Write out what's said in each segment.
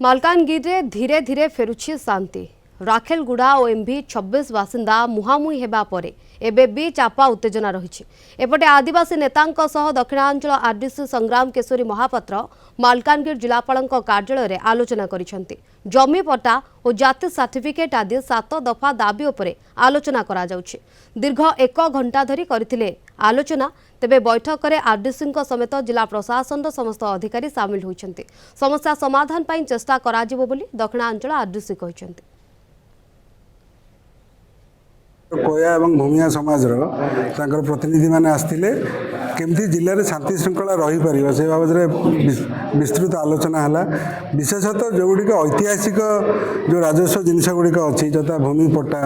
मालकानगिरी धीरे धीरे फेरुछि शांति। राखेलगुड़ा और एमभी 26 बासिंदा मुहांमुही हेबा परे एबे भी चापा उत्तेजना रही। एपटे आदिवासी नेतांक सह दक्षिणांचल आरडीसी संग्राम केशरी महापात्र मालकानगिरी जिलापालଙ୍କ कार्यालय आलोचना करिसेंति। जमी पट्टा और जाति सर्टिफिकेट आदि 7 दफा दाबी उपरे आलोचना करा जाउछि। दीर्घ 1 घंटा धरी करथिले आलोचना। तेबे बैठक में आरडीसी समेत जिला प्रशासन समस्त अधिकारी सामिल होइछन्ति। समस्या समाधान पाई चेष्टा कराजिबो बोली दक्षिणांचल आरडीसी कहिसेंति। कोया एवं भूमिया समाज प्रतिनिधि माने आसथिले केमती जिले में शांति श्रृंखला रही पार से बाबद विस्तृत आलोचना है। विशेषतः जो गुड़िक ऐतिहासिक जो राजस्व जिनस गुड़िक अच्छी जता भूमि पट्टा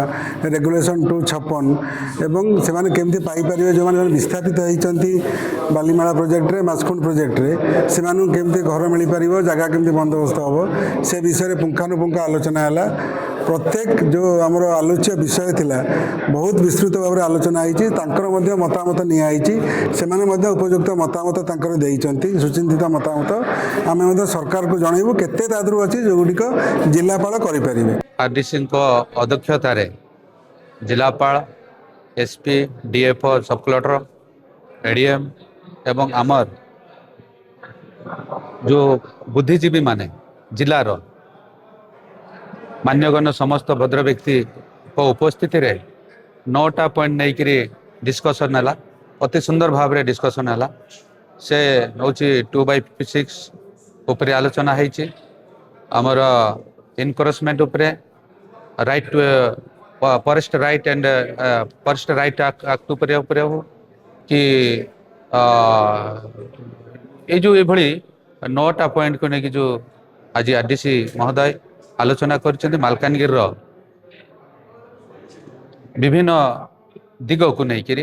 रेगुलेशन 256 एवं से केमती पाइपर जो मैंने विस्थापित होती बालीमाला प्रोजेक्ट रे मास्कुंड प्रोजेक्ट रे से केमती घर मिल पार जगह केमती बंदोबस्त हम से विषय पुंखानुपुंख आलोचना है। प्रत्येक जो आमर आलोच्य विषय थिला बहुत विस्तृत भाव में आलोचना होती मतामत निया उपयुक्त मतामत सुचिंतित मतामत आम सरकार को जनइबू केते तादरू अच्छी जो गुड़िक जिलापाल करें। आरडीसी अध्यक्षता जिलापाल एसपी डीएफओ सब कलेक्टर एडीएम एवं आमर जो बुद्धिजीवी माने जिलार मान्यगण्य समस्त भद्र व्यक्ति को उपस्थिति रे 9टा पॉइंट नहीं करी डिस्कशन है। अति सुंदर भाव रे डिस्कशन है। से हूँ 2/6 उपरे आलोचना है। आमर इनक्रोचमेंट उपरे right forest right and forest right act उपरे हो कि ये जो ये 9टा पॉइंट को लेकिन जो आज आरडीसी महोदय आलोचना कर मालकानगिरी विभिन्न दिग को लेकर।